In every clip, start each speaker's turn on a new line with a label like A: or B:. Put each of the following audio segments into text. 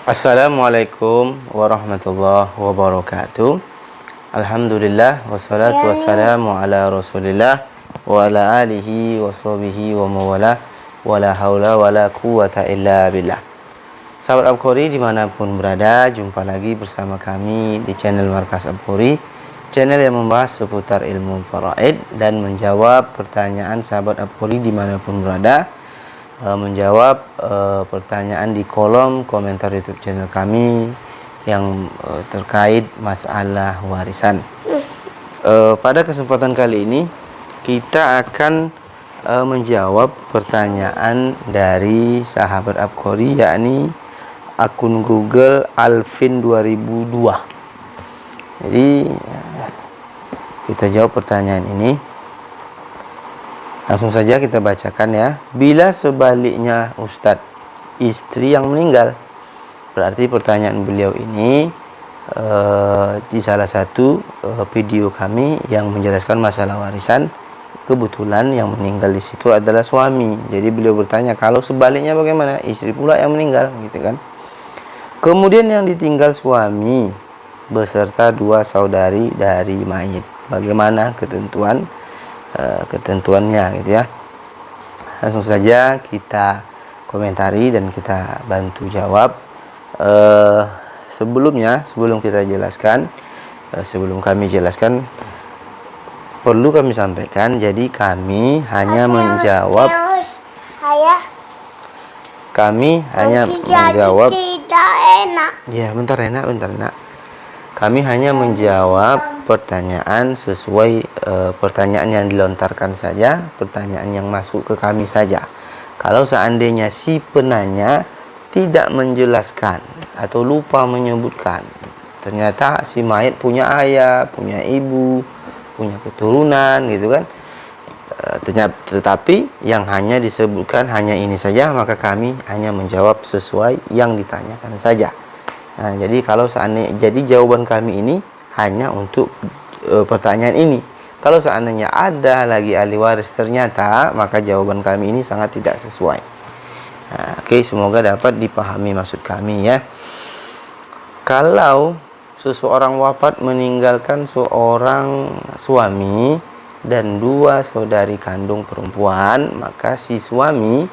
A: Assalamualaikum warahmatullahi wabarakatuh. Alhamdulillah wassalatu wassalamu ala Rasulillah wa ala alihi wa sahbihi wa mawala wa la haula wa la quwata illa billah. Sahabat Abkhori dimanapun berada, jumpa lagi bersama kami di channel Markas Abkhori, channel yang membahas seputar ilmu faraid dan menjawab pertanyaan sahabat Abkhori dimanapun berada. Menjawab pertanyaan di kolom komentar YouTube channel kami yang terkait masalah warisan. Pada kesempatan kali ini kita akan menjawab pertanyaan dari sahabat Abkhori, yakni akun Google Alvin 2002. Jadi kita jawab pertanyaan ini. Langsung saja kita bacakan ya. Bila sebaliknya Ustadz, istri yang meninggal. Berarti pertanyaan beliau ini di salah satu video kami yang menjelaskan masalah warisan. Kebetulan yang meninggal di situ adalah suami. Jadi beliau bertanya, kalau sebaliknya bagaimana? Istri pula yang meninggal, gitu kan. Kemudian yang ditinggal suami beserta dua saudari dari mayit. Bagaimana ketentuannya gitu ya. Langsung saja kita komentari dan kita bantu jawab. Sebelum kita jelaskan, sebelum kami jelaskan, perlu kami sampaikan, jadi kami hanya menjawab ya, bentar enak. Kami hanya menjawab pertanyaan sesuai pertanyaan yang dilontarkan saja, pertanyaan yang masuk ke kami saja. Kalau seandainya si penanya tidak menjelaskan atau lupa menyebutkan, ternyata si mayat punya ayah, punya ibu, punya keturunan gitu kan, tetapi yang hanya disebutkan hanya ini saja, maka kami hanya menjawab sesuai yang ditanyakan saja. Nah, jadi kalau seandainya, jadi jawaban kami ini hanya untuk pertanyaan ini. Kalau seandainya ada lagi ahli waris ternyata, maka jawaban kami ini sangat tidak sesuai. Nah, oke, semoga dapat dipahami maksud kami ya. Kalau seseorang wafat meninggalkan seorang suami dan dua saudari kandung perempuan, maka si suami,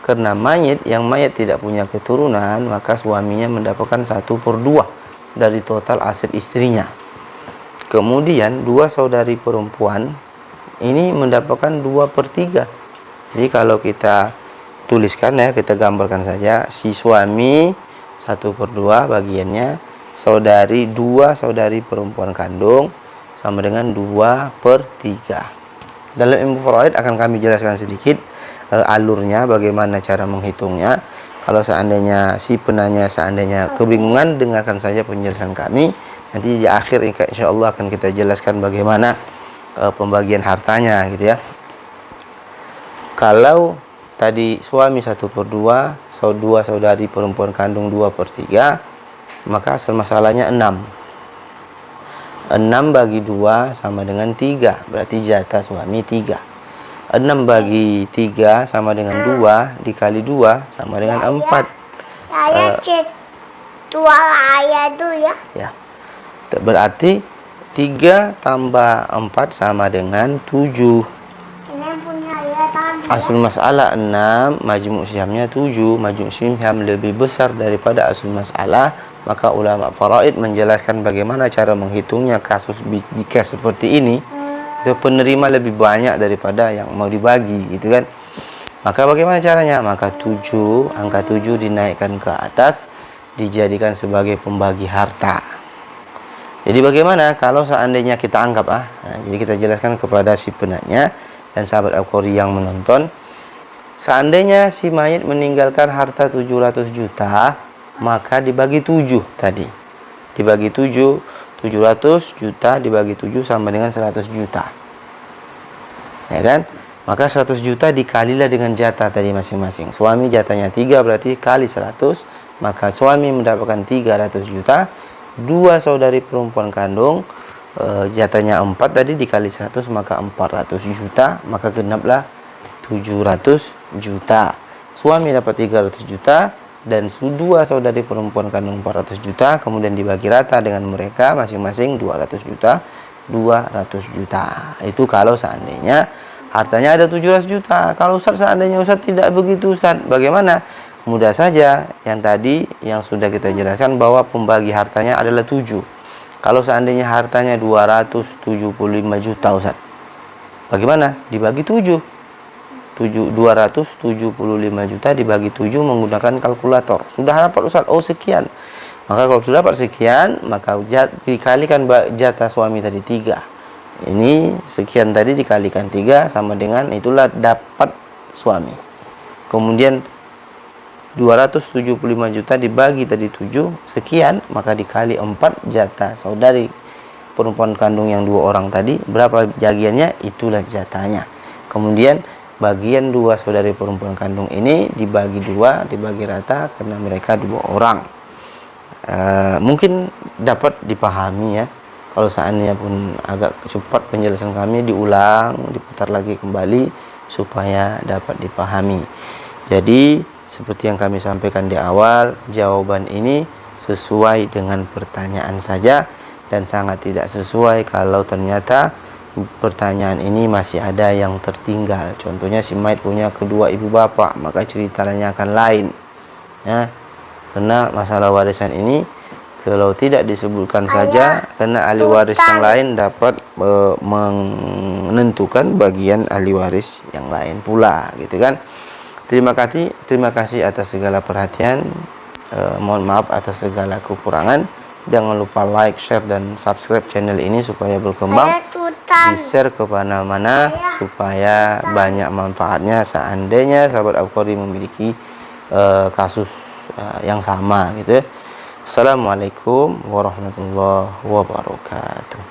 A: karena mayat tidak punya keturunan, maka suaminya mendapatkan 1/2 dari total aset istrinya. Kemudian dua saudari perempuan ini mendapatkan 2/3. Jadi kalau kita tuliskan ya, kita gambarkan saja, si suami 1/2 bagiannya, dua saudari perempuan kandung sama dengan 2/3. Dalam ilmu faraid akan kami jelaskan sedikit alurnya, bagaimana cara menghitungnya. Kalau seandainya si penanya kebingungan, dengarkan saja penjelasan kami. Nanti di akhir insya Allah akan kita jelaskan bagaimana pembagian hartanya gitu ya. Kalau tadi suami 1/2, dua saudari perempuan kandung 2/3, maka asal masalahnya 6. 6 bagi 2 sama dengan 3, berarti jatah suami 3. 6 bagi 3 sama dengan 2, dikali 2 sama dengan 4. Saya cek tua ayah itu ya. Berarti 3 tambah 4 sama dengan 7. Asul masalah 6, majmu' syamnya 7. Majmu' syam lebih besar daripada asul masalah, maka ulama faraid menjelaskan bagaimana cara menghitungnya. Kasus jika seperti ini, itu penerima lebih banyak daripada yang mau dibagi gitu kan. Maka bagaimana caranya? Maka angka 7 dinaikkan ke atas, dijadikan sebagai pembagi harta. Jadi bagaimana kalau seandainya kita anggap jadi kita jelaskan kepada si penanya dan sahabat Abkhori yang menonton, seandainya si mayit meninggalkan harta 700 juta, maka dibagi 7 tadi. Dibagi 7, 700 juta dibagi 7 sama dengan 100 juta. Ya kan? Maka 100 juta dikalilah dengan jatah tadi masing-masing. Suami jatahnya 3, berarti kali 100, maka suami mendapatkan 300 juta. Dua saudari perempuan kandung jatahnya 4 tadi, dikali 100 maka 400 juta, maka genaplah 700 juta. Suami dapat 300 juta, dan dua saudari perempuan kandung 400 juta, kemudian dibagi rata dengan mereka masing-masing 200 juta, 200 juta. Itu kalau seandainya hartanya ada 17 juta. Kalau Ustaz seandainya Ustaz tidak begitu Ustaz, bagaimana? Mudah saja, yang tadi yang sudah kita jelaskan bahwa pembagi hartanya adalah 7. Kalau seandainya hartanya 275 juta Ustaz, bagaimana? Dibagi 7. 275 juta dibagi 7 menggunakan kalkulator. Sudah dapat Ustaz? Oh sekian. Maka kalau sudah dapat sekian, maka dikalikan jatah suami tadi 3. Ini sekian tadi dikalikan 3 sama dengan itulah dapat suami. Kemudian 275 juta dibagi tadi 7 sekian, maka dikali 4 jatah saudari perempuan kandung yang 2 orang tadi, berapa bagiannya, itulah jatahnya. Kemudian bagian 2 saudari perempuan kandung ini dibagi 2, dibagi rata karena mereka 2 orang. Mungkin dapat dipahami ya. Kalau seandainya pun agak cepat penjelasan kami, diulang, diputar lagi kembali supaya dapat dipahami. Jadi seperti yang kami sampaikan di awal, jawaban ini sesuai dengan pertanyaan saja dan sangat tidak sesuai kalau ternyata pertanyaan ini masih ada yang tertinggal. Contohnya si Maid punya kedua ibu bapak, maka ceritanya akan lain ya. Karena masalah warisan ini kalau tidak disebutkan saja, karena ahli waris yang lain dapat menentukan bagian ahli waris yang lain pula, gitu kan. Terima kasih atas segala perhatian. Mohon maaf atas segala kekurangan. Jangan lupa like, share, dan subscribe channel ini supaya berkembang. Di-share ke mana-mana supaya banyak manfaatnya seandainya sahabat Al-Qari memiliki kasus yang sama gitu ya. Assalamualaikum warahmatullahi wabarakatuh.